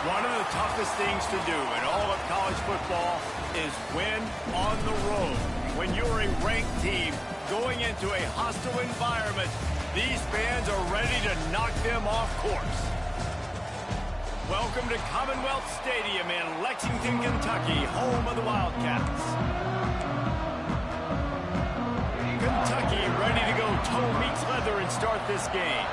One of the toughest things to do in all of college football is win on the road. When you're a ranked team going into a hostile environment, these fans are ready to knock them off course. Welcome to Commonwealth Stadium in Lexington, Kentucky, home of the Wildcats. Kentucky ready to go toe meets leather and start this game.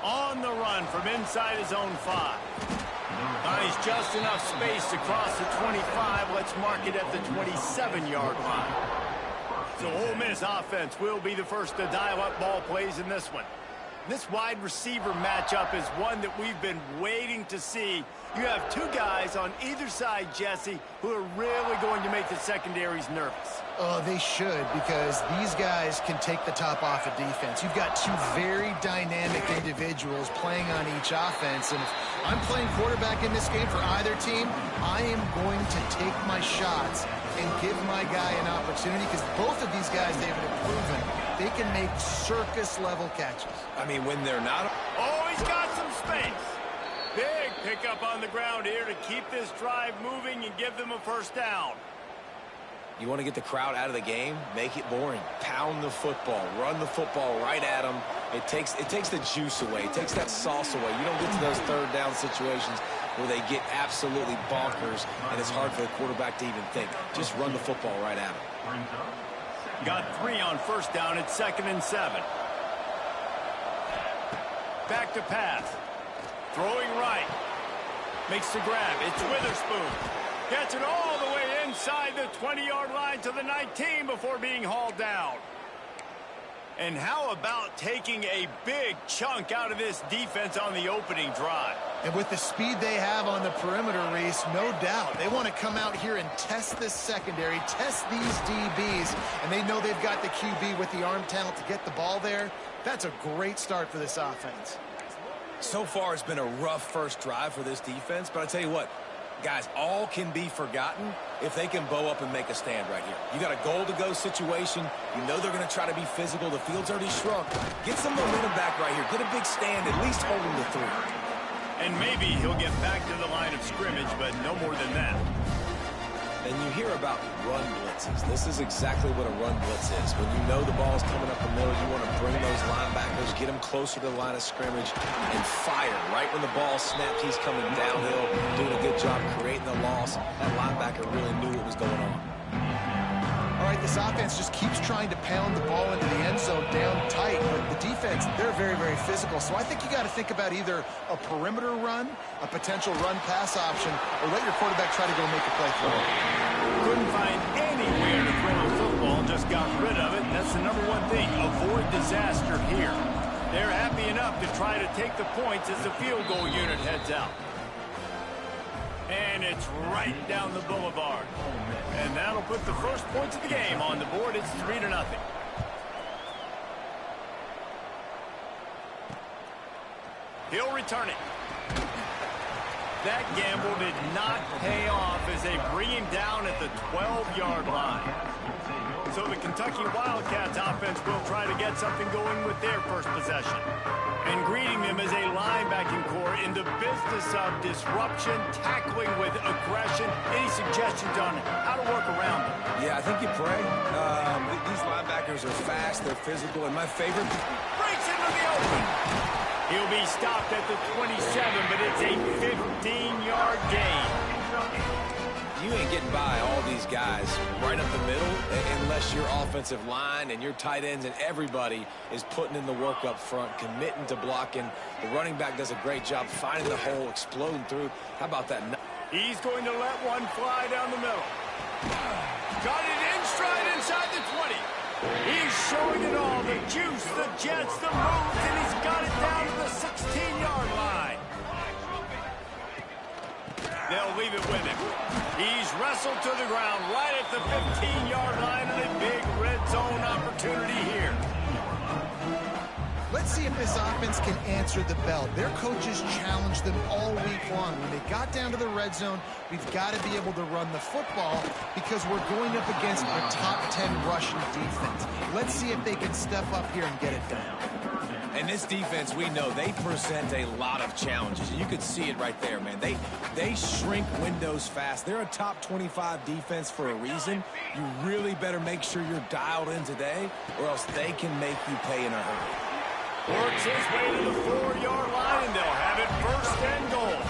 On the run from inside his own 5. Finds just enough space to cross the 25. Let's mark it at the 27-yard line. So Ole Miss offense will be the first to dial up ball plays in this one. This wide receiver matchup is one that we've been waiting to see. You have two guys on either side, Jesse, who are really going to make the secondaries nervous. Oh, they should, because these guys can take the top off of defense. You've got two very dynamic individuals playing on each offense, and if I'm playing quarterback in this game for either team, I am going to take my shots and give my guy an opportunity, because both of these guys, David, have proven they can make circus-level catches. I mean, when they're not... Oh, he's got some space. Big pickup on the ground here to keep this drive moving and give them a first down. You want to get the crowd out of the game? Make it boring. Pound the football. Run the football right at them. It takes the juice away. It takes that sauce away. You don't get to those third down situations where they get absolutely bonkers, and it's hard for the quarterback to even think. Just run the football right at them. Got 3 on first down at 2nd and 7. Back to pass. Throwing right. Makes the grab. It's Witherspoon. Gets it all the way inside the 20-yard line to the 19 before being hauled down. And how about taking a big chunk out of this defense on the opening drive? And with the speed they have on the perimeter, Reese, no doubt, they want to come out here and test this secondary, test these DBs, and they know they've got the QB with the arm talent to get the ball there. That's a great start for this offense. So far, it's been a rough first drive for this defense, but I tell you what, guys, all can be forgotten if they can bow up and make a stand right here. You got a goal-to-go situation. You know they're going to try to be physical. The field's already shrunk. Get some momentum back right here. Get a big stand, at least hold them to 3. And maybe he'll get back to the line of scrimmage, but no more than that. And you hear about run blitzes. This is exactly what a run blitz is. When you know the ball's coming up the middle, you want to bring those linebackers, get them closer to the line of scrimmage, and fire. Right when the ball snapped, he's coming downhill, doing a good job creating the loss. That linebacker really knew what was going on. All right, this offense just keeps trying to pound the ball into the end zone down tight, but the defense, they're very, very physical. So I think you got to think about either a perimeter run, a potential run-pass option, or let your quarterback try to go make a play through it. Couldn't find anywhere to throw the football, just got rid of it. That's the number one thing. Avoid disaster here. They're happy enough to try to take the points as the field goal unit heads out. And it's right down the boulevard. And that'll put the first points of the game on the board. It's 3-0. He'll return it. That gamble did not pay off as they bring him down at the 12-yard line. So the Kentucky Wildcats offense will try to get something going with their first possession. And greeting them as a linebacking core in the business of disruption, tackling with aggression. Any suggestions on how to work around them? Yeah, I think you pray. These linebackers are fast, they're physical, and my favorite... Breaks into the open. He'll be stopped at the 27, but it's a 15-yard gain. You ain't getting by all these guys right up the middle unless your offensive line and your tight ends and everybody is putting in the work up front, committing to blocking. The running back does a great job finding the hole, exploding through. How about that? He's going to let one fly down the middle. Got it in stride inside the 20. He's showing it all, the juice, the jets, the moves, and he's got it down to the 16-yard line. They'll leave it with him. He's wrestled to the ground right at the 15-yard line, and a big red zone opportunity here. Let's see if this offense can answer the bell. Their coaches challenged them all week long. When they got down to the red zone, we've got to be able to run the football because we're going up against a top 10 rushing defense. Let's see if they can step up here and get it done. And this defense, we know, they present a lot of challenges. And you could see it right there, man. They shrink windows fast. They're a top 25 defense for a reason. You really better make sure you're dialed in today, or else they can make you pay in a hurry. Works his way to the 4-yard line, and they'll have it first and goal.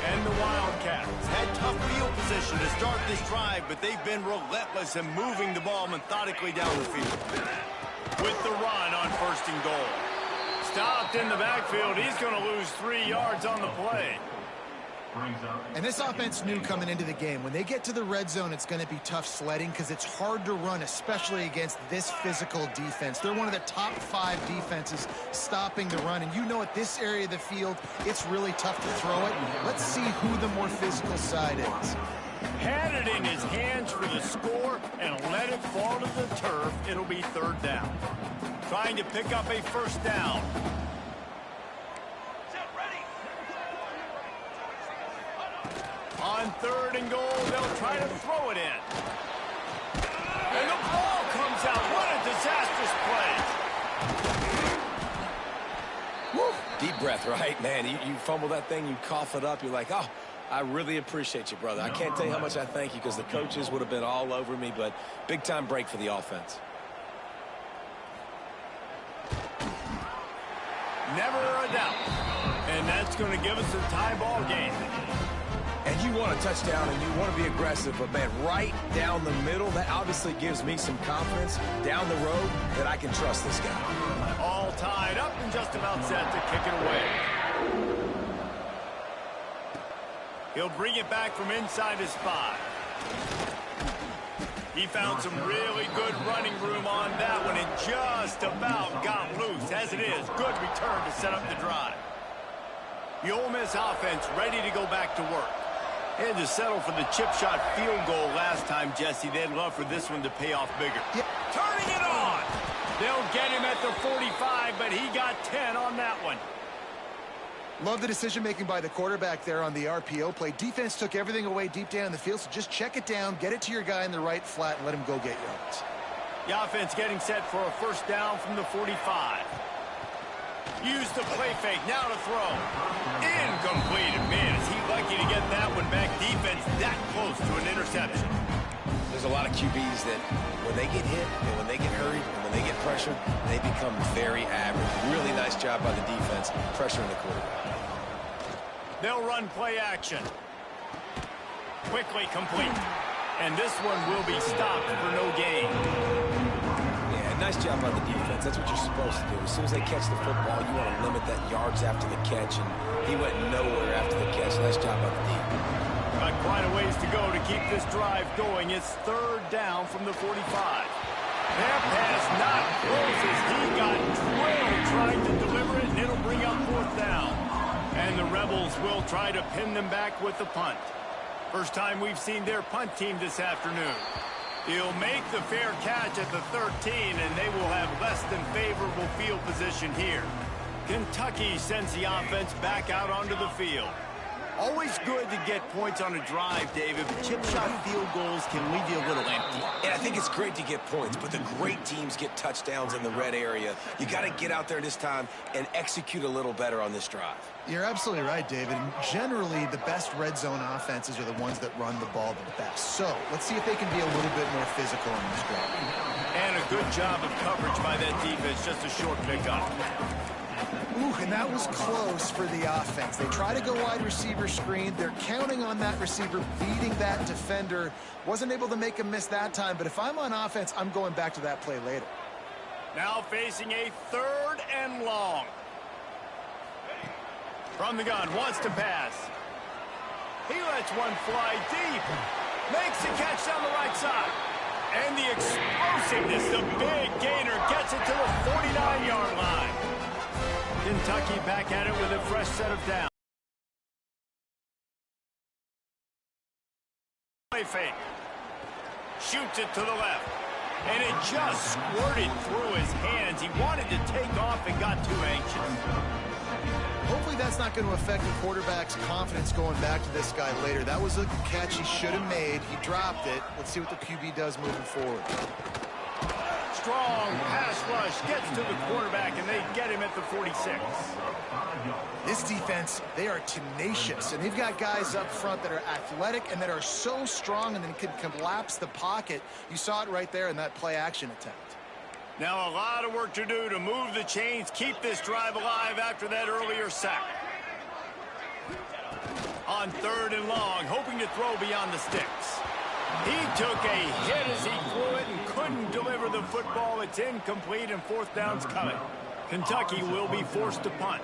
And the Wildcats had tough field position to start this drive, but they've been relentless in moving the ball methodically down the field. With the run on first and goal. Stopped in the backfield. He's going to lose 3 yards on the play. And this offense knew coming into the game, when they get to the red zone, it's going to be tough sledding because it's hard to run, especially against this physical defense. They're one of the top 5 defenses stopping the run. And you know at this area of the field, it's really tough to throw it. Let's see who the more physical side is. Had it in his hands for the score and let it fall to the turf. It'll be third down. Trying to pick up a first down. On third and goal, they'll try to throw it in. And the ball comes out. What a disastrous play. Woo. Deep breath, right? Man, you fumble that thing, you cough it up, you're like, oh, I really appreciate you, brother. I can't tell you how much I thank you because the coaches would have been all over me, but big-time break for the offense. Never a doubt. And that's going to give us a tie ball game. And you want a touchdown and you want to be aggressive, but, man, right down the middle, that obviously gives me some confidence down the road that I can trust this guy. All tied up and just about set to kick it away. He'll bring it back from inside his 5. He found some really good running room on that one and just about got loose. As it is, good return to set up the drive. The Ole Miss offense ready to go back to work. They had to settle for the chip shot field goal last time, Jesse. They'd love for this one to pay off bigger. Yep. Turning it on! They'll get him at the 45, but he got 10 on that one. Love the decision-making by the quarterback there on the RPO play. Defense took everything away deep down the field, so just check it down, get it to your guy in the right flat, and let him go get yards. The offense getting set for a first down from the 45. Use the play fake, now to throw. Incomplete. Man, is he lucky to get that one back. Defense that close to an interception. There's a lot of QBs that when they get hit and when they get hurried and when they get pressured, they become very average. Really nice job by the defense pressuring the quarterback. They'll run play action. Quickly complete. And this one will be stopped for no gain. Yeah, nice job by the defense. That's what you're supposed to do. As soon as they catch the football, you want to limit that yards after the catch, and he went nowhere after the catch. Nice job by the defense. Got quite a ways to go to keep this drive going. It's third down from the 45. That pass not close as he got drilled trying to deliver it, and it'll bring up fourth down. And the Rebels will try to pin them back with the punt. First time we've seen their punt team this afternoon. He'll make the fair catch at the 13, and they will have less than favorable field position here. Kentucky sends the offense back out onto the field. Always good to get points on a drive, David, but chip shot field goals can leave you a little empty. And I think it's great to get points, but the great teams get touchdowns in the red area. You got to get out there this time and execute a little better on this drive. You're absolutely right, David. And generally, the best red zone offenses are the ones that run the ball the best. So let's see if they can be a little bit more physical in this drive. And a good job of coverage by that defense, just a short pickup. Ooh, and that was close for the offense. They try to go wide receiver screen. They're counting on that receiver beating that defender. Wasn't able to make him miss that time, but if I'm on offense, I'm going back to that play later. Now facing a third and long. From the gun, wants to pass. He lets one fly deep. Makes the catch down the right side. And the explosiveness, the big gainer, gets it to the 49-yard line. Kentucky back at it with a fresh set of downs. Play fake. Shoots it to the left. And it just squirted through his hands. He wanted to take off and got too anxious. Hopefully that's not going to affect the quarterback's confidence going back to this guy later. That was a catch he should have made. He dropped it. Let's see what the QB does moving forward. Strong pass rush gets to the quarterback, and they get him at the 46. This defense, they are tenacious, and they've got guys up front that are athletic and that are so strong and then can collapse the pocket. You saw it right there in that play-action attempt. Now a lot of work to do to move the chains, keep this drive alive after that earlier sack. On 3rd and long, hoping to throw beyond the sticks. He took a hit as he threw it and couldn't deliver the football. It's incomplete, and 4th down's coming. Kentucky will be forced to punt.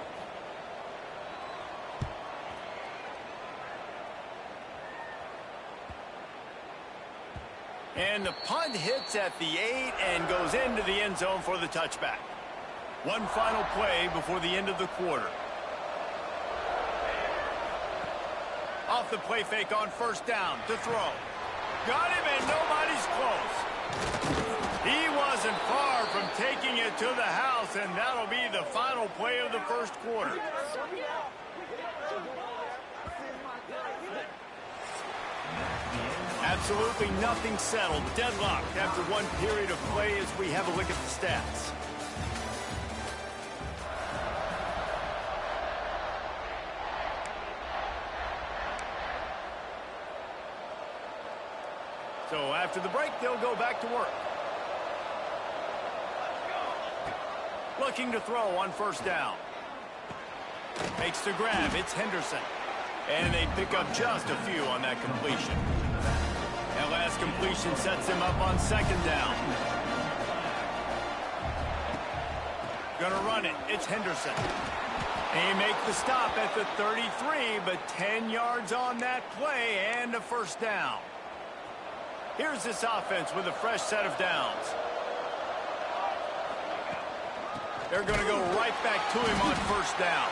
And the punt hits at the 8 and goes into the end zone for the touchback. One final play before the end of the quarter. Off the play fake on 1st down to throw. Got him, and nobody's close. He wasn't far from taking it to the house, and that'll be the final play of the 1st quarter. Absolutely nothing settled. Deadlocked after one period of play as we have a look at the stats. So after the break, they'll go back to work. Looking to throw on 1st down. Makes the grab. It's Henderson. And they pick up just a few on that completion. That last completion sets him up on 2nd down. Gonna run it. It's Henderson. They make the stop at the 33, but 10 yards on that play and a 1st down. Here's this offense with a fresh set of downs. They're going to go right back to him on 1st down.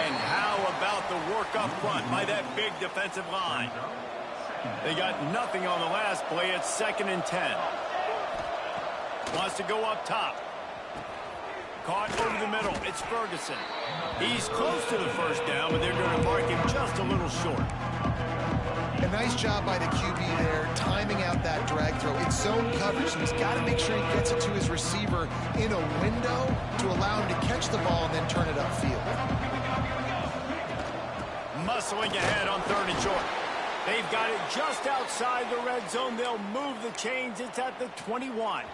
And how about the work up front by that big defensive line? They got nothing on the last play. It's 2nd and 10. Wants to go up top. Caught over the middle. It's Ferguson. He's close to the 1st down, but they're going to mark him just a little short. A nice job by the QB there, timing out that drag throw. It's zone coverage, so he's got to make sure he gets it to his receiver in a window to allow him to catch the ball and then turn it upfield. Muscling ahead on 3rd and short. They've got it just outside the red zone. They'll move the chains. It's at the 21.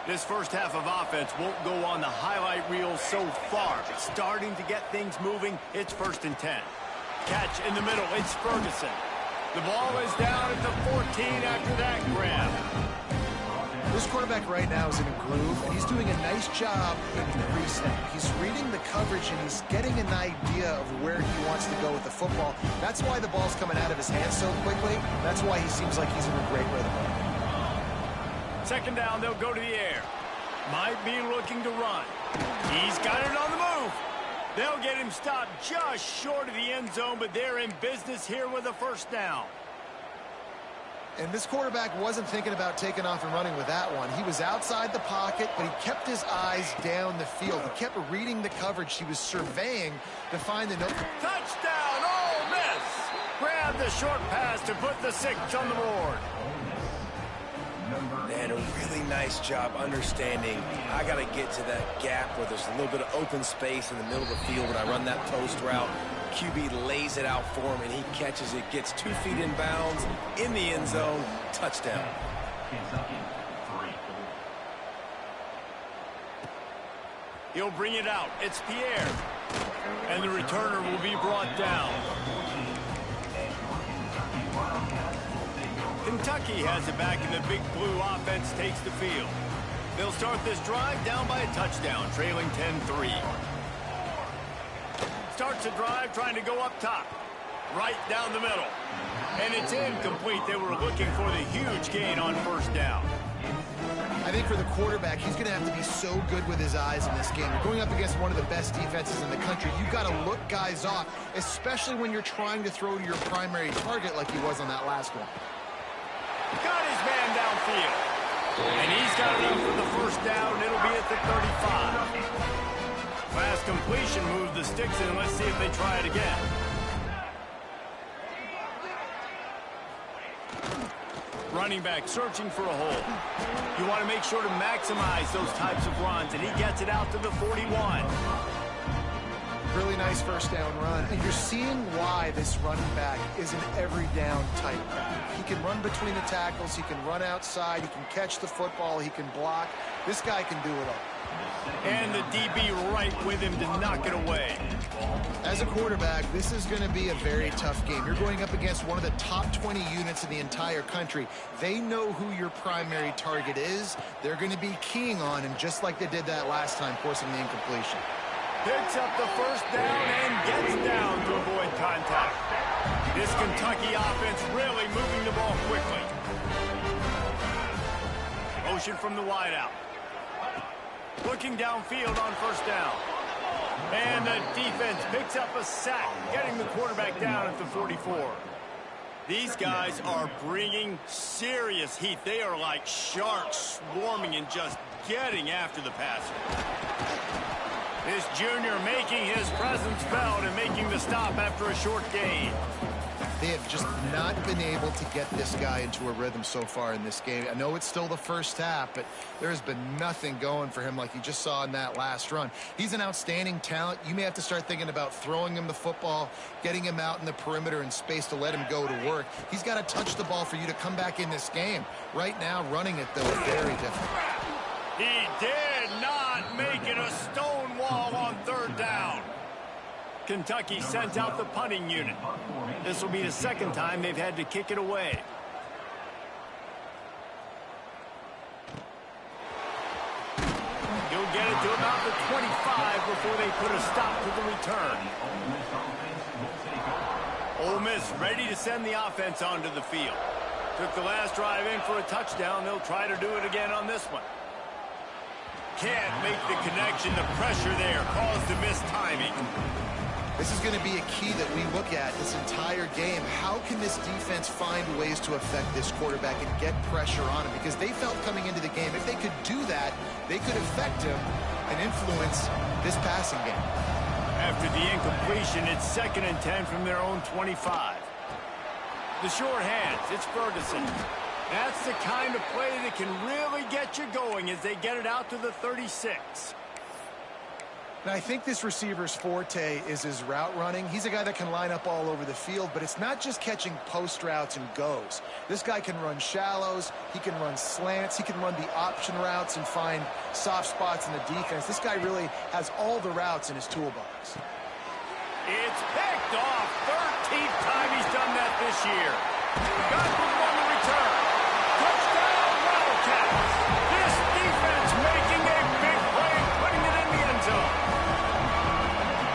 This first half of offense won't go on the highlight reel so far. It's starting to get things moving. It's 1st and 10. Catch in the middle. It's Ferguson. The ball is down at the 14 after that grab. This quarterback right now is in a groove, and he's doing a nice job in pre-snap. He's reading the coverage, and he's getting an idea of where he wants to go with the football. That's why the ball's coming out of his hands so quickly. That's why he seems like he's in a great rhythm. 2nd down, they'll go to the air. Might be looking to run. He's got it on the move. They'll get him stopped just short of the end zone, but they're in business here with a 1st down. And this quarterback wasn't thinking about taking off and running with that one. He was outside the pocket, but he kept his eyes down the field. He kept reading the coverage. He was surveying to find the touchdown, Ole Miss! Grab the short pass to put the 6 on the board. They had a really nice job understanding I got to get to that gap where there's a little bit of open space in the middle of the field when I run that post route. QB lays it out for him, and he catches it, gets 2 feet in bounds, in the end zone, touchdown. He'll bring it out. It's Pierre. And the returner will be brought down. Kentucky has it back, and the big blue offense takes the field. They'll start this drive down by a touchdown, trailing 10-3. Starts a drive trying to go up top. Right down the middle. And it's incomplete. They were looking for the huge gain on 1st down. I think for the quarterback, he's going to have to be so good with his eyes in this game. You're going up against one of the best defenses in the country. You've got to look guys off, especially when you're trying to throw to your primary target like he was on that last one. Got his man downfield. And he's got enough for the 1st down. It'll be at the 35. Last completion moved the sticks in. Let's see if they try it again. running back searching for a hole. You want to make sure to maximize those types of runs, and he gets it out to the 41. Really nice first down run. And you're seeing why this running back is an every down type back. He can run between the tackles. He can run outside. He can catch the football. He can block. This guy can do it all. And the DB right with him to knock it away. As a quarterback, this is going to be a very tough game. You're going up against one of the top 20 units in the entire country. They know who your primary target is. They're going to be keying on him just like they did that last time, forcing the incompletion. Picks up the first down and gets down to avoid contact. This Kentucky offense really moving the ball quickly. Motion from the wideout. Looking downfield on first down. And the defense picks up a sack, getting the quarterback down at the 44. These guys are bringing serious heat. They are like sharks swarming and just getting after the passer. This junior making his presence felt and making the stop after a short gain. They have just not been able to get this guy into a rhythm so far in this game. I know it's still the first half, but there has been nothing going for him like you just saw in that last run. He's an outstanding talent. You may have to start thinking about throwing him the football, getting him out in the perimeter in space to let him go to work. He's got to touch the ball for you to come back in this game. Right now, running it, though, is very difficult. He did not make it a stone wall on third down. Kentucky sent out the punting unit. This will be the second time they've had to kick it away. He'll get it to about the 25 before they put a stop to the return. Ole Miss ready to send the offense onto the field. Took the last drive in for a touchdown. They'll try to do it again on this one. Can't make the connection. The pressure there caused the missed timing. This is going to be a key that we look at this entire game. How can this defense find ways to affect this quarterback and get pressure on him? Because they felt coming into the game, if they could do that, they could affect him and influence this passing game. After the incompletion, it's 2nd and 10 from their own 25. The short hands, it's Ferguson. That's the kind of play that can really get you going as they get it out to the 36. Now, I think this receiver's forte is his route running. He's a guy that can line up all over the field, but it's not just catching post routes and goes. This guy can run shallows, he can run slants, he can run the option routes and find soft spots in the defense. This guy really has all the routes in his toolbox. It's picked off. 13th time he's done that this year. Got one on the return. Touchdown, Wildcats. This defense making a big play, putting it in the end zone.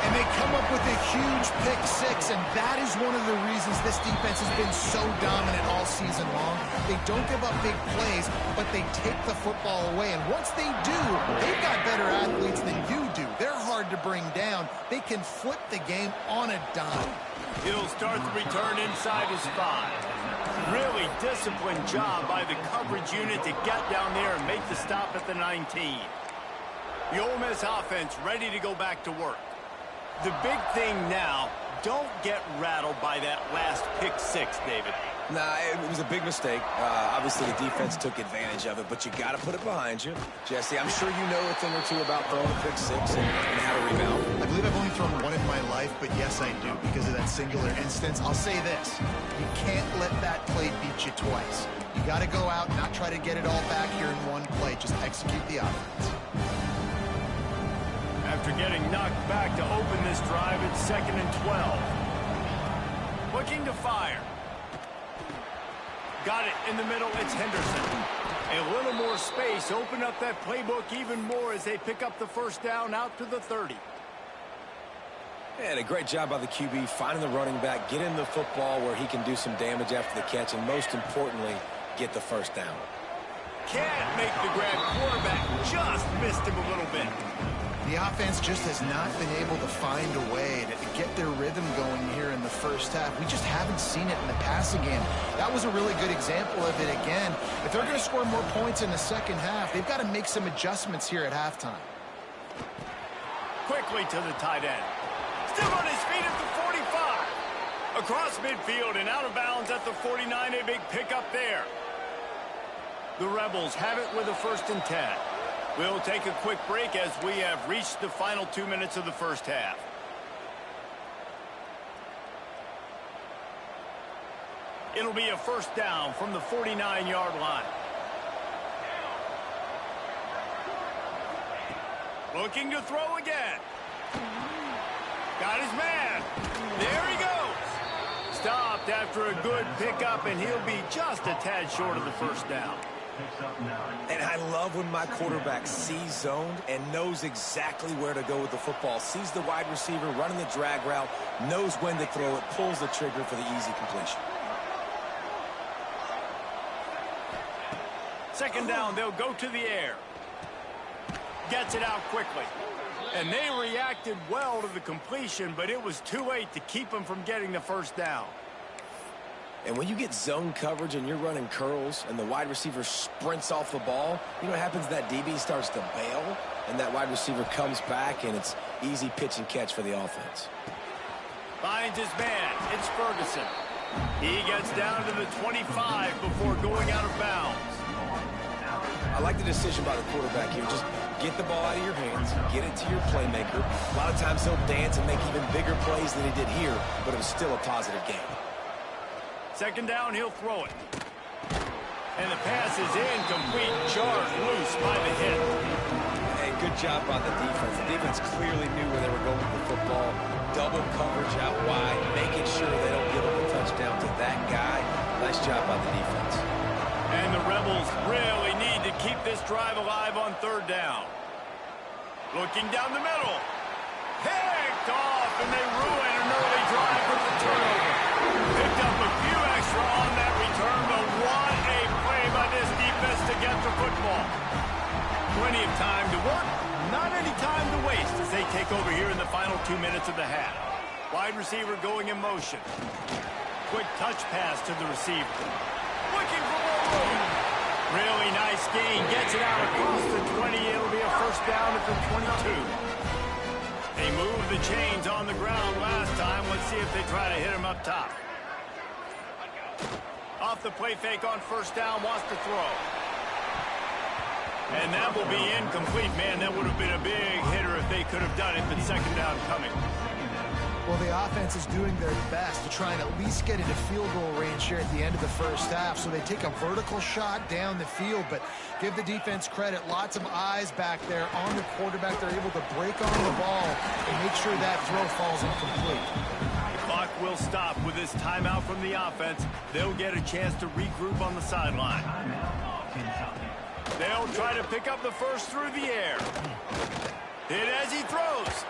And they come up with a huge pick six, and that is one of the reasons this defense has been so dominant all season long. They don't give up big plays, but they take the football away. And once they do, they've got better athletes than you do. They're hard to bring down. They can flip the game on a dime. He'll start the return inside his 5. Really disciplined job by the coverage unit to get down there and make the stop at the 19. The Ole Miss offense ready to go back to work. The big thing now, don't get rattled by that last pick 6, David. Nah, it was a big mistake. Obviously, the defense took advantage of it, but you got to put it behind you. Jesse, I'm sure you know a thing or two about throwing a pick 6 and how to rebound. I believe I've only thrown one in my life, but yes, I do because of that singular instance. I'll say this. You can't let that play beat you twice. You got to go out, not try to get it all back here in one play. Just execute the offense. After getting knocked back to open this drive, it's 2nd and 12. Looking to fire. Got it in the middle, it's Henderson. A little more space, open up that playbook even more as they pick up the first down out to the 30. And a great job by the QB finding the running back, getting the football where he can do some damage after the catch, and most importantly, get the first down. Can't make the grab. Quarterback just missed him a little bit. The offense just has not been able to find a way to get their rhythm going here in the first half. We just haven't seen it in the passing game. That was a really good example of it again. If they're going to score more points in the second half, they've got to make some adjustments here at halftime. Quickly to the tight end. Still on his feet at the 45. Across midfield and out of bounds at the 49, a big pickup there. The Rebels have it with a 1st and 10. We'll take a quick break as we have reached the final 2 minutes of the first half. It'll be a 1st down from the 49-yard line. Looking to throw again. Got his man. There he goes. Stopped after a good pickup, and he'll be just a tad short of the 1st down. And I love when my quarterback sees zoned and knows exactly where to go with the football. Sees the wide receiver running the drag route, knows when to throw it, pulls the trigger for the easy completion. 2nd down, they'll go to the air. Gets it out quickly. And they reacted well to the completion, but it was too late to keep them from getting the 1st down. And when you get zone coverage and you're running curls and the wide receiver sprints off the ball, you know what happens? That DB starts to bail, and that wide receiver comes back, and it's easy pitch and catch for the offense. Finds his man. It's Ferguson. He gets down to the 25 before going out of bounds. I like the decision by the quarterback here. Just get the ball out of your hands, get it to your playmaker. A lot of times he'll dance and make even bigger plays than he did here, but it was still a positive game. 2nd down, he'll throw it. And the pass is incomplete, jarred loose by the hit. Hey, good job by the defense. The defense clearly knew where they were going with the football. Double coverage out wide, making sure they don't give up a touchdown to that guy. Nice job by the defense. And the Rebels really need to keep this drive alive on 3rd down. Looking down the middle. Picked off, and they ruin an early drive with the turnover. Picked up a few extra on that return, but what a play by this defense to get the football. Plenty of time to work, not any time to waste as they take over here in the final 2 minutes of the half. Wide receiver going in motion. Quick touch pass to the receiver. Looking for more room. Really nice gain. Gets it out across the 20. It'll be a 1st down at the 22. They moved the chains on the ground last time. Let's see if they try to hit him up top. Off the play fake on 1st down. Wants to throw. And that will be incomplete. Man, that would have been a big hitter if they could have done it, but 2nd down coming. Well, the offense is doing their best to try and at least get into field goal range here at the end of the 1st half. So they take a vertical shot down the field, but give the defense credit. Lots of eyes back there on the quarterback. They're able to break on the ball and make sure that throw falls incomplete. The clock will stop with this timeout from the offense. They'll get a chance to regroup on the sideline. They'll try to pick up the 1st through the air. Hit as he throws.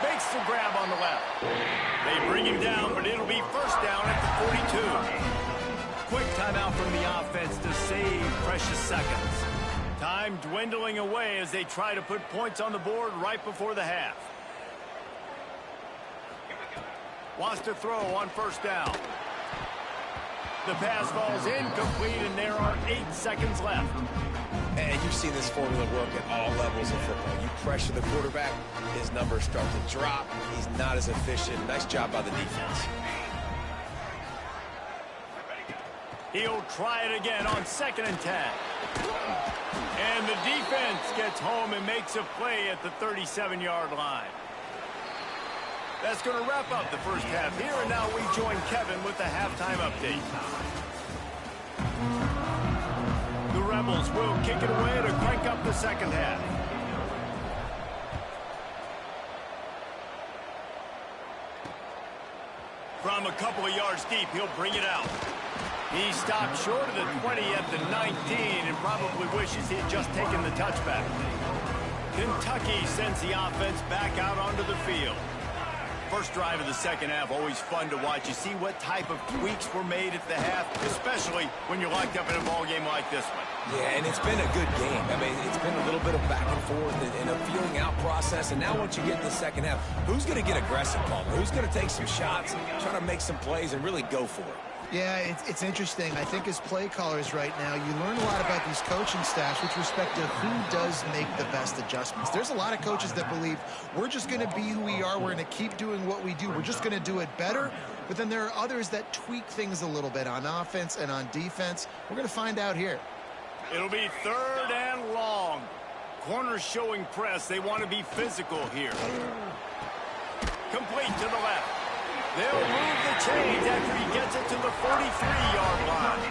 Makes the grab on the left. They bring him down, but it'll be 1st down at the 42. Quick timeout from the offense to save precious seconds. Time dwindling away as they try to put points on the board right before the half. Wants to throw on 1st down. The pass falls incomplete, and there are 8 seconds left. And you've seen this formula work at all levels of football. You pressure the quarterback, his numbers start to drop. He's not as efficient. Nice job by the defense. He'll try it again on 2nd and 10. And the defense gets home and makes a play at the 37-yard line. That's going to wrap up the 1st half here, and now we join Kevin with the halftime update. The Rebels will kick it away to crank up the 2nd half. From a couple of yards deep, he'll bring it out. He stopped short of the 20 at the 19 and probably wishes he had just taken the touchback. Kentucky sends the offense back out onto the field. First drive of the 2nd half, always fun to watch. You see what type of tweaks were made at the half, especially when you're locked up in a ball game like this one. Yeah, and it's been a good game. I mean, it's been a little bit of back and forth and a feeling out process. And now once you get in the 2nd half, who's going to get aggressive, Palmer? Who's going to take some shots, try to make some plays, and really go for it? Yeah, it's interesting. I think as play callers right now, you learn a lot about these coaching staffs with respect to who does make the best adjustments. There's a lot of coaches that believe we're just going to be who we are. We're going to keep doing what we do. We're just going to do it better. But then there are others that tweak things a little bit on offense and on defense. We're going to find out here. It'll be 3rd and long. Corners showing press. They want to be physical here. Complete to the left. They'll move the chains after he gets it to the 43-yard line.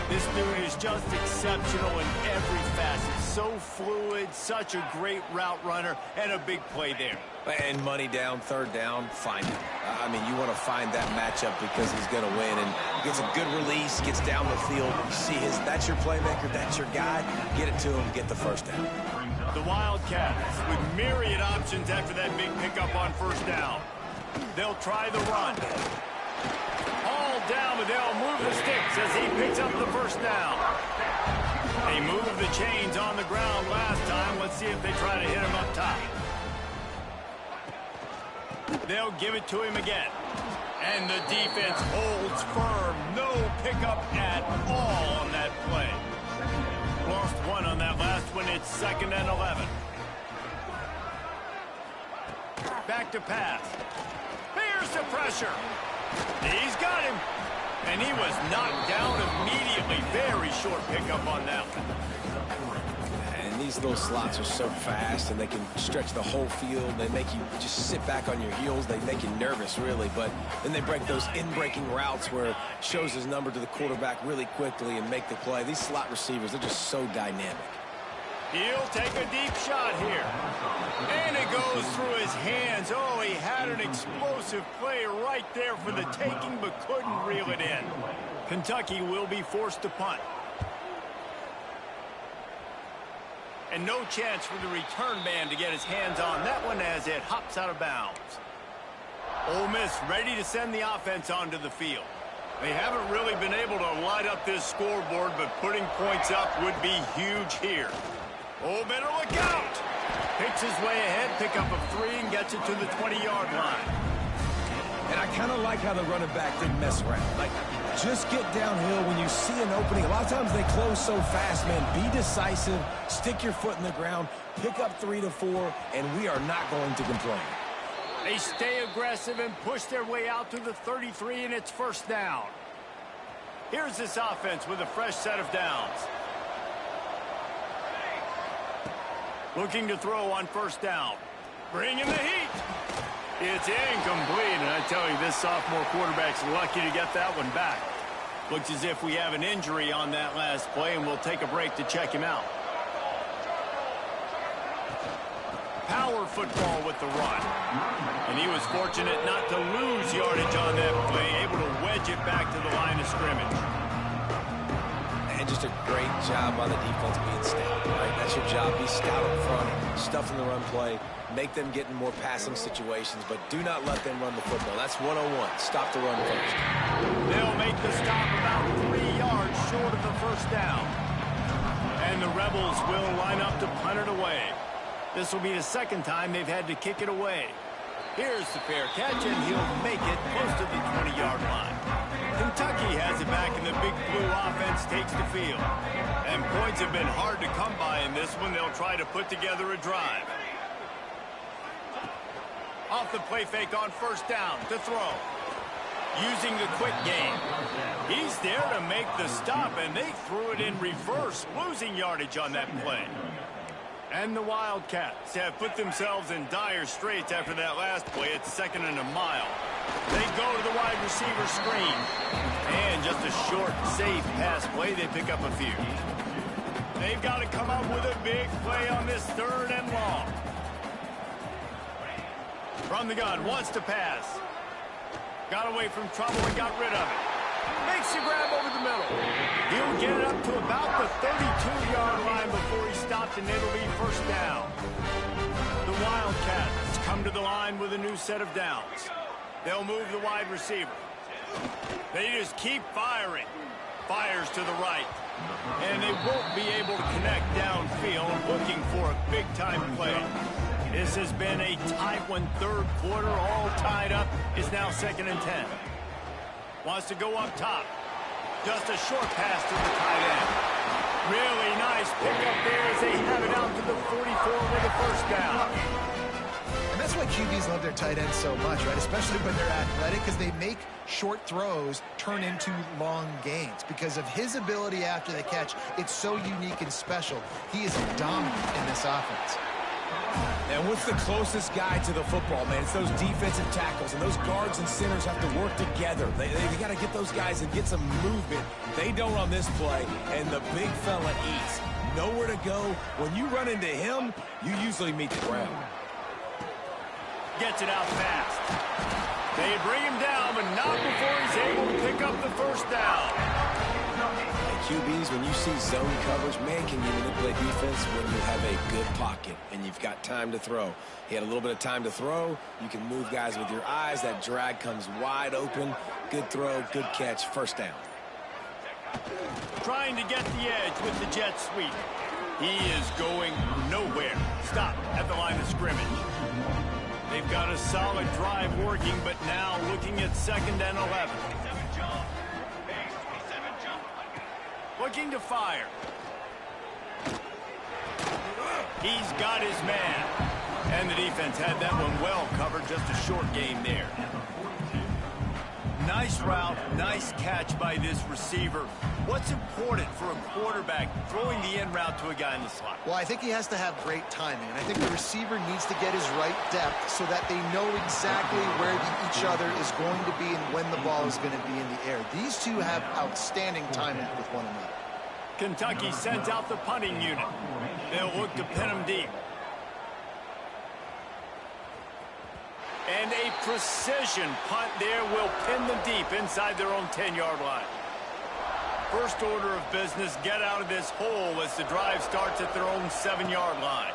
This dude is just exceptional in every facet. So fluid, such a great route runner, and a big play there. And money down, 3rd down, find him. I mean, you want to find that matchup because he's going to win. And gets a good release, gets down the field. You see that's your playmaker, that's your guy. Get it to him, get the 1st down. The Wildcats with myriad options after that big pickup on 1st down. They'll try the run. All down, but they'll move the sticks as he picks up the 1st down. They moved the chains on the ground last time. Let's see if they try to hit him up top. They'll give it to him again. And the defense holds firm. No pickup at all on that play. Lost 1 on that last one. It's 2nd and 11. Back to pass. Here's the pressure. He's got him. And he was knocked down immediately. Very short pickup on that one. And these little slots are so fast, and they can stretch the whole field. They make you just sit back on your heels. They make you nervous, really. But then they break those in-breaking routes where it shows his number to the quarterback really quickly and make the play. These slot receivers, they're just so dynamic. He'll take a deep shot here. And it goes through his hands. Oh, he had an explosive play right there for the taking, but couldn't reel it in. Kentucky will be forced to punt. And no chance for the return man to get his hands on that one as it hops out of bounds. Ole Miss ready to send the offense onto the field. They haven't really been able to light up this scoreboard, but putting points up would be huge here. Oh, better look out! Picks his way ahead, pick up a 3, and gets it to the 20-yard line. And I kind of like how the running back didn't mess around. Like, just get downhill when you see an opening. A lot of times they close so fast, man. Be decisive, stick your foot in the ground, pick up 3 to 4, and we are not going to complain. They stay aggressive and push their way out to the 33, and it's 1st down. Here's this offense with a fresh set of downs. Looking to throw on 1st down. Bringing the heat. It's incomplete, and I tell you, this sophomore quarterback's lucky to get that one back. Looks as if we have an injury on that last play, and we'll take a break to check him out. Power football with the run. And he was fortunate not to lose yardage on that play, able to wedge it back to the line of scrimmage. And just a great job on the defense being stout, right? That's your job. Be stout up front, stuff in the run play, make them get in more passing situations, but do not let them run the football. That's 101. Stop the run first. They'll make the stop about 3 yards short of the 1st down. And the Rebels will line up to punt it away. This will be the 2nd time they've had to kick it away. Here's the fair catch, and he'll make it close to the 20-yard line. Kentucky has it back, and the Big Blue offense takes the field. And points have been hard to come by in this one. They'll try to put together a drive. Off the play fake on 1st down to throw. Using the quick game. He's there to make the stop, and they threw it in reverse, losing yardage on that play. And the Wildcats have put themselves in dire straits after that last play. It's 2nd and a mile. They go to the wide receiver screen. And just a short, safe pass play. They pick up a few. They've got to come up with a big play on this 3rd and long. From the gun, wants to pass. Got away from trouble and got rid of it. Makes the grab over the middle. He'll get it up to about the 32-yard line before he stopped, and it'll be 1st down. The Wildcats come to the line with a new set of downs. They'll move the wide receiver. They just keep firing. Fires to the right. And they won't be able to connect downfield, looking for a big-time play. This has been a tight one, 3rd quarter, all tied up. Is now 2nd and 10. Wants to go up top. Just a short pass to the tight end. Really nice pickup there as they have it out to the 44 with a 1st down. And that's why QBs love their tight ends so much, right? Especially when they're athletic, because they make short throws turn into long gains. Because of his ability after the catch, it's so unique and special. He is dominant in this offense. And what's the closest guy to the football, man? It's those defensive tackles, and those guards and centers have to work together. They got to get those guys and get some movement. They don't on this play, and the big fella eats. Nowhere to go. When you run into him, you usually meet the ground. Gets it out fast. They bring him down, but not before he's able to pick up the first down. QBs, when you see zone coverage, man, can you manipulate defense when you have a good pocket and you've got time to throw. He had a little bit of time to throw. You can move guys with your eyes. That drag comes wide open. Good throw, good catch, first down. Trying to get the edge with the jet sweep. He is going nowhere. Stop at the line of scrimmage. They've got a solid drive working, but now looking at 2nd and 11. Looking to fire. He's got his man. And the defense had that one well covered. Just a short game there. Nice route, nice catch by this receiver. What's important for a quarterback throwing the in route to a guy in the slot? Well, I think he has to have great timing. And I think the receiver needs to get his right depth so that they know exactly where each other is going to be and when the ball is going to be in the air. These two have outstanding timing with one another. Kentucky sends out the punting unit. They'll look to pin him deep. And a precision punt there will pin them deep inside their own 10-yard line. First order of business, get out of this hole as the drive starts at their own 7-yard line.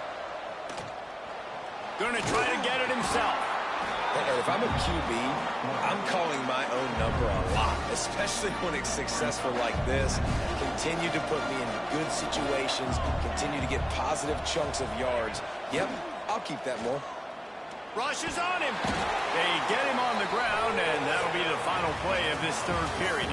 Going to try to get it himself. If I'm a QB, I'm calling my own number a lot, especially when it's successful like this. Continue to put me in good situations, continue to get positive chunks of yards. Yep, I'll keep that more. Rushes on him. They get him on the ground, and that'll be the final play of this third period.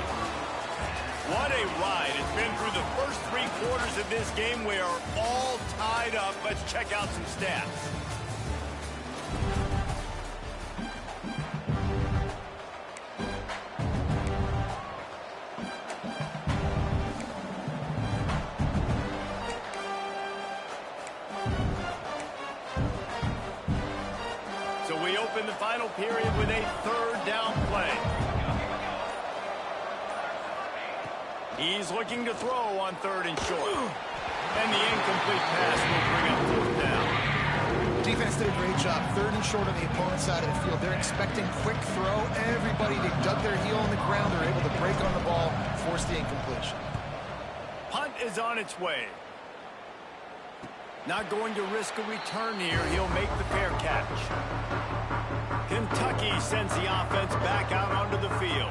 What a ride. It's been through the first 3 quarters of this game. We are all tied up. Let's check out some stats. So we open the final period with a 3rd down play. He's looking to throw on 3rd and short. And the incomplete pass will bring up 4th down. Defense did a great job. 3rd and short on the opponent's side of the field. They're expecting quick throw. Everybody, they dug their heel on the ground. They're able to break on the ball, force the incompletion. Punt is on its way. Not going to risk a return here. He'll make the fair catch. Kentucky sends the offense back out onto the field.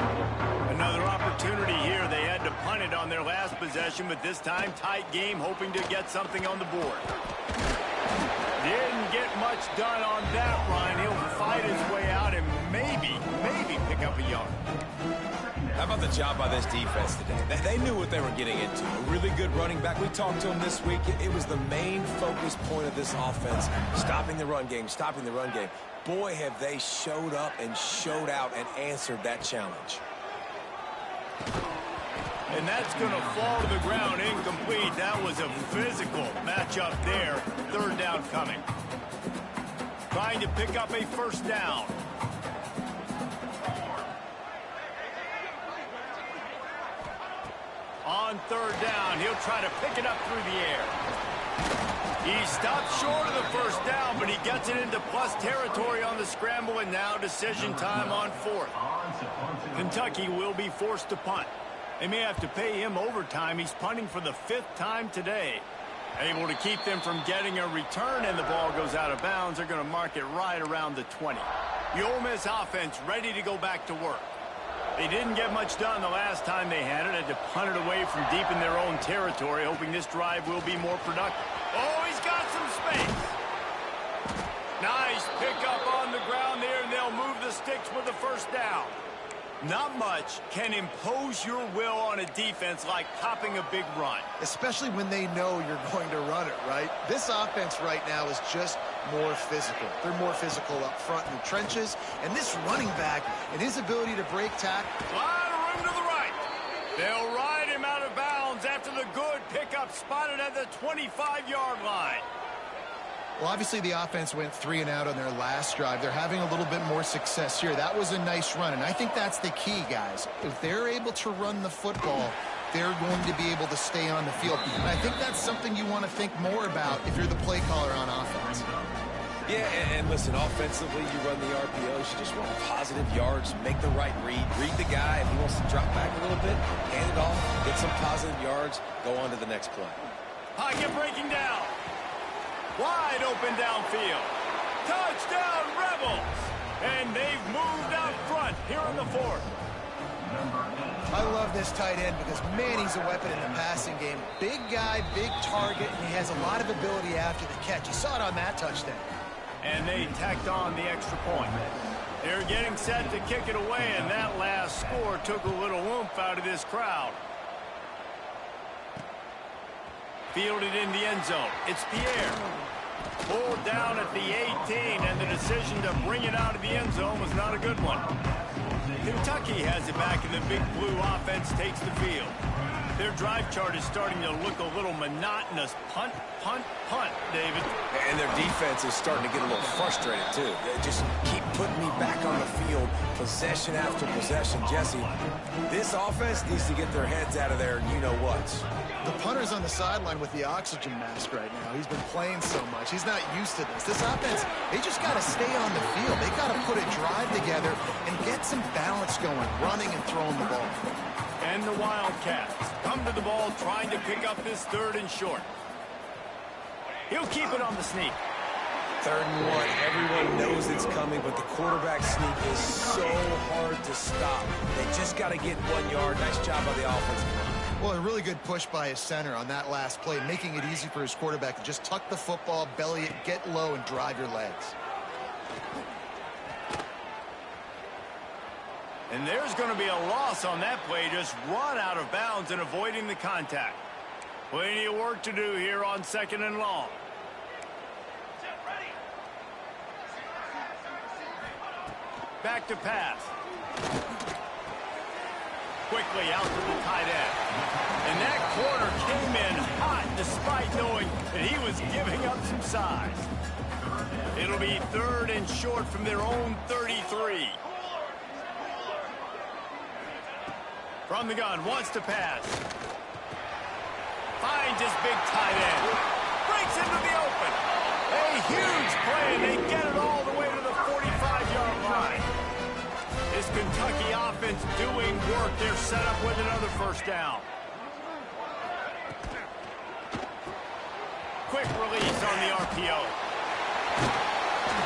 Another opportunity here. They had to punt it on their last possession, but this time tight game, hoping to get something on the board. Didn't get much done on that run. He'll fight his way out and maybe pick up a yard. How about the job by this defense today? They knew what they were getting into. A really good running back. We talked to him this week. It was the main focus point of this offense. Stopping the run game, stopping the run game. Boy, have they showed up and showed out and answered that challenge. And that's going to fall to the ground incomplete. That was a physical matchup there. 3rd down coming. Trying to pick up a 1st down. On 3rd down, he'll try to pick it up through the air. He stops short of the 1st down, but he gets it into plus territory on the scramble, and now decision time on 4th. Kentucky will be forced to punt. They may have to pay him overtime. He's punting for the 5th time today. Able to keep them from getting a return, and the ball goes out of bounds. They're going to mark it right around the 20. The Ole Miss offense ready to go back to work. They didn't get much done the last time they had to punt it away from deep in their own territory, hoping this drive will be more productive. Oh, he's got some space. Nice pickup on the ground there, and they'll move the sticks with the 1st down. Not much can impose your will on a defense like popping a big run. Especially when they know you're going to run it, right? This offense right now is just more physical. They're more physical up front in the trenches. And this running back and his ability to break tackle. A lot of room to the right. They'll ride him out of bounds after the good pickup spotted at the 25-yard line. Well, obviously the offense went 3 and out on their last drive. They're having a little bit more success here. That was a nice run, and I think that's the key, guys. If they're able to run the football, they're going to be able to stay on the field. And I think that's something you want to think more about if you're the play caller on offense. Yeah, and listen, offensively, you run the RPOs, you just want positive yards, make the right read the guy. If he wants to drop back a little bit, hand it off, get some positive yards, go on to the next play. Pocket breaking down. Wide open downfield. Touchdown, Rebels! And they've moved out front here in the fourth. I love this tight end because, man, he's a weapon in the passing game. Big guy, big target, and he has a lot of ability after the catch. You saw it on that touchdown. And they tacked on the extra point. They're getting set to kick it away, and that last score took a little oomph out of this crowd. Fielded in the end zone. It's Pierre. Pulled down at the 18, and the decision to bring it out of the end zone was not a good one. Kentucky has it back, and the big blue offense takes the field. Their drive chart is starting to look a little monotonous. Punt, punt, punt, David. And their defense is starting to get a little frustrated, too. They just keep putting me back on the field, possession after possession. Jesse, this offense needs to get their heads out of there, you-know-whats. The punter's on the sideline with the oxygen mask right now. He's been playing so much. He's not used to this. This offense, they just got to stay on the field. They got to put a drive together and get some balance going, running and throwing the ball. And the Wildcats come to the ball trying to pick up this 3rd and short. He'll keep it on the sneak. 3rd and 1. Everyone knows it's coming, but the quarterback sneak is so hard to stop. They just got to get 1 yard. Nice job by the offensive line. Well, a really good push by his center on that last play, making it easy for his quarterback to just tuck the football, belly it, get low, and drive your legs. And there's going to be a loss on that play, just run out of bounds and avoiding the contact. Plenty of work to do here on 2nd and long. Back to pass. Quickly out to the tight end. And that corner came in hot despite knowing that he was giving up some size. It'll be 3rd and short from their own 33. From the gun, wants to pass. Finds his big tight end. Breaks into the open. A huge play, and they get it all the way to the 45-yard line. This Kentucky offense doing work. They're set up with another 1st down. Quick release on the RPO.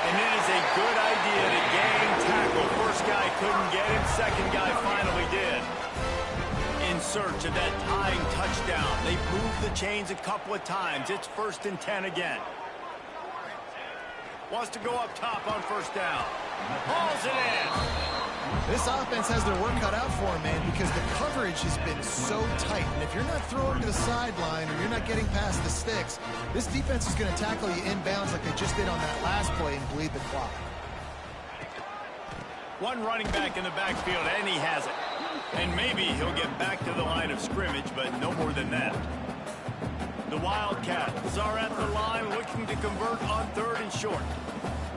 And it is a good idea to gang tackle. First guy couldn't get him. Second guy finally did. In search of that tying touchdown. They've moved the chains a couple of times. It's 1st and 10 again. Wants to go up top on 1st down. Hauls it in. This offense has their work cut out for them, man, because the coverage has been so tight. And if you're not throwing to the sideline or you're not getting past the sticks, this defense is going to tackle you inbounds like they just did on that last play and bleed the clock. One running back in the backfield, and he has it. And maybe he'll get back to the line of scrimmage, but no more than that. The Wildcats are at the line looking to convert on 3rd and short.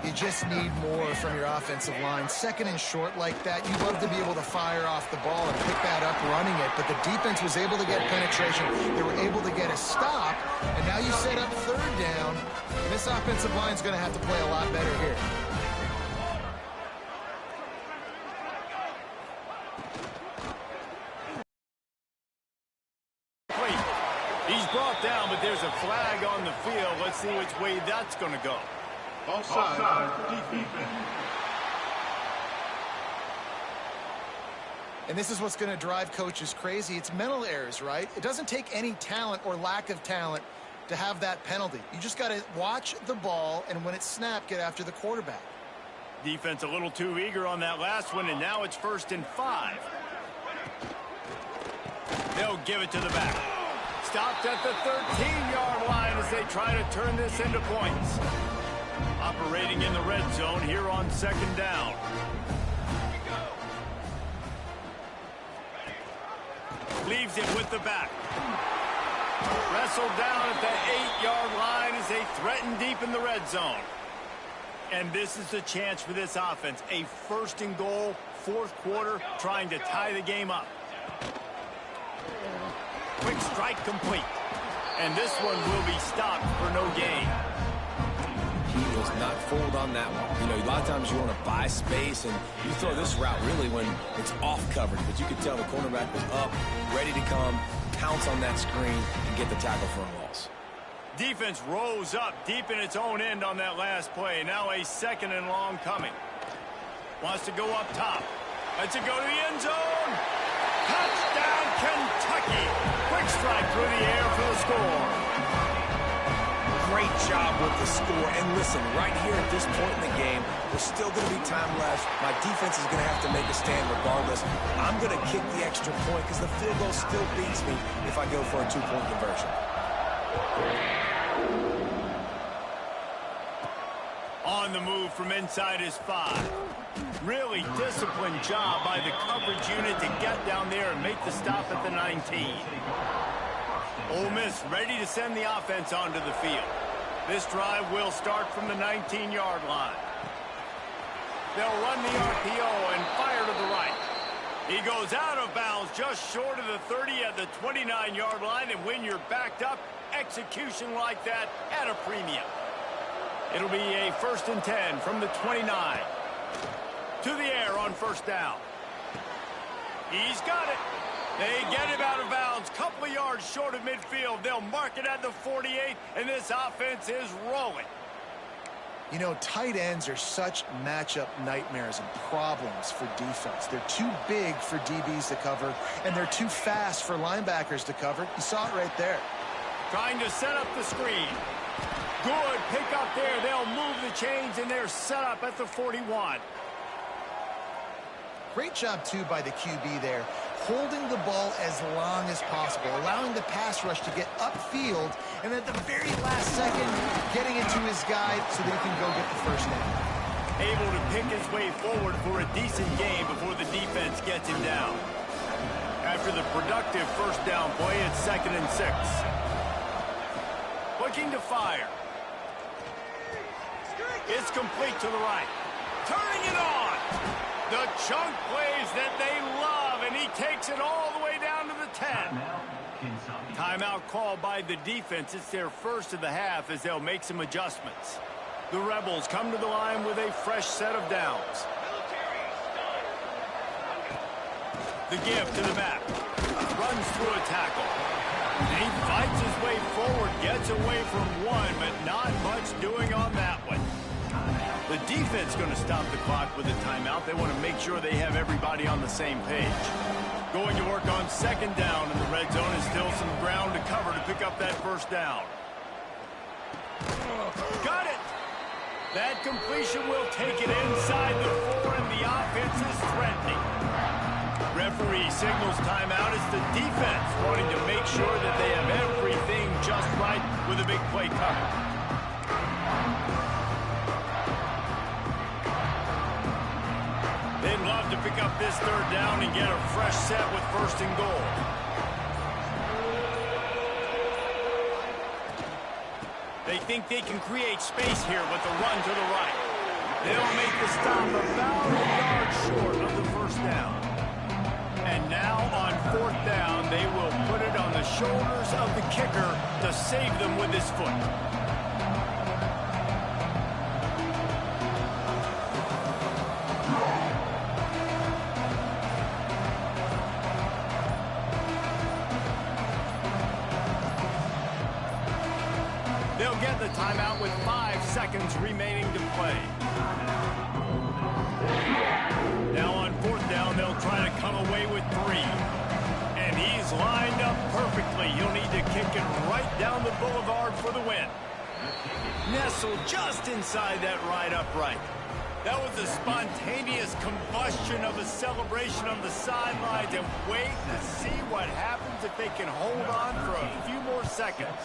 You just need more from your offensive line. 2nd and short like that, you'd love to be able to fire off the ball and pick that up running it, but the defense was able to get penetration. They were able to get a stop, and now you set up 3rd down, and this offensive line is going to have to play a lot better here. He's brought down, but there's a flag on the field. Let's see which way that's going to go. Offside. Defense. And this is what's going to drive coaches crazy. It's mental errors, right? It doesn't take any talent or lack of talent to have that penalty. You just got to watch the ball, and when it's snapped, get after the quarterback. Defense a little too eager on that last one, and now it's 1st and 5. They'll give it to the back. Stopped at the 13-yard line as they try to turn this into points. Operating in the red zone here on 2nd down. Leaves it with the back. Wrestled down at the 8-yard line as they threaten deep in the red zone. And this is the chance for this offense. A 1st and goal, 4th quarter, trying to tie the game up. Quick strike complete. And this one will be stopped for no gain. He was not fooled on that one. You know, a lot of times you want to buy space, and you throw this route really when it's off coverage. But you could tell the cornerback was up, ready to come, pounce on that screen, and get the tackle for a loss. Defense rose up deep in its own end on that last play. Now a 2nd and long coming. Wants to go up top. Lets it go to the end zone. Touchdown, Kentucky. Quick strike through the air for the score. Great job with the score. And listen, right here at this point in the game, there's still going to be time left. My defense is going to have to make a stand regardless. I'm going to kick the extra point because the field goal still beats me if I go for a 2-point conversion. On the move from inside his 5. Really disciplined job by the coverage unit to get down there and make the stop at the 19. Ole Miss ready to send the offense onto the field. This drive will start from the 19-yard line. They'll run the RPO and fire to the right. He goes out of bounds just short of the 30 at the 29-yard line, and when you're backed up, execution like that at a premium. It'll be a 1st and 10 from the 29. To the air on 1st down. He's got it. They get him out of bounds, couple of yards short of midfield. They'll mark it at the 48, and this offense is rolling. You know, tight ends are such matchup nightmares and problems for defense. They're too big for DBs to cover, and they're too fast for linebackers to cover. You saw it right there. Trying to set up the screen. Good pick up there. They'll move the chains, and they're set up at the 41. Great job, too, by the QB there, holding the ball as long as possible, allowing the pass rush to get upfield, and at the very last second, getting it to his guy so that he can go get the 1st down. Able to pick his way forward for a decent game before the defense gets him down. After the productive 1st down play, it's 2nd and 6. Looking to fire. It's complete to the right. Turning it on. The chunk plays that they love, and he takes it all the way down to the 10. Timeout called by the defense. It's their 1st of the half as they'll make some adjustments. The Rebels come to the line with a fresh set of downs. The give to the back. Runs through a tackle. And he fights his way forward, gets away from one, but not much doing on that one. The defense going to stop the clock with a timeout. They want to make sure they have everybody on the same page. Going to work on 2nd down in the red zone, and still some ground to cover to pick up that 1st down. Got it! That completion will take it inside the 4, and the offense is threatening. Referee signals timeout. It's the defense wanting to make sure that they have everything just right with a big play coming. They'd love to pick up this 3rd down and get a fresh set with 1st and goal. They think they can create space here with the run to the right. They'll make the stop about a yard short of the 1st down. And now on 4th down, they will put it on the shoulders of the kicker to save them with his foot. They'll get the timeout with 5 seconds remaining to play. Now on 4th down, they'll try to come away with 3. And he's lined up perfectly. He'll need to kick it right down the boulevard for the win. Nestled just inside that right upright. That was a spontaneous combustion of a celebration on the sidelines, and wait to see what happens if they can hold on for a few more seconds.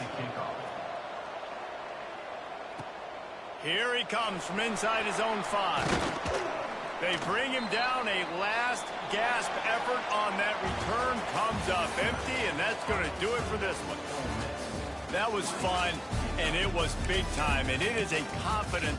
Here he comes from inside his own 5. They bring him down. A last gasp effort on that return comes up empty, and that's going to do it for this one. That was fun, and it was big time, and it is a confident